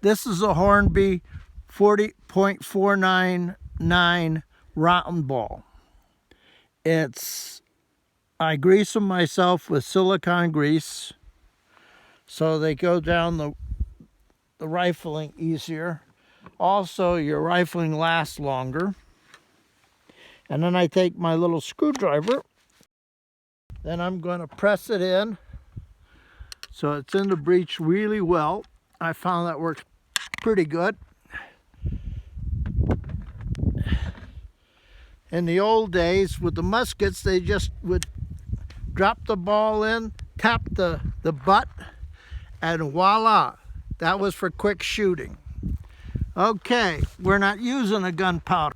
This is a Hornby 40.499 round ball. I grease them myself with silicone grease so they go down the rifling easier. Also, your rifling lasts longer. And then I take my little screwdriver, then I'm going to press it in so it's in the breech really well. I found that works pretty good. In the old days with the muskets, they just would drop the ball in, tap the butt, and voila, that was for quick shooting. Okay, we're not using a gunpowder.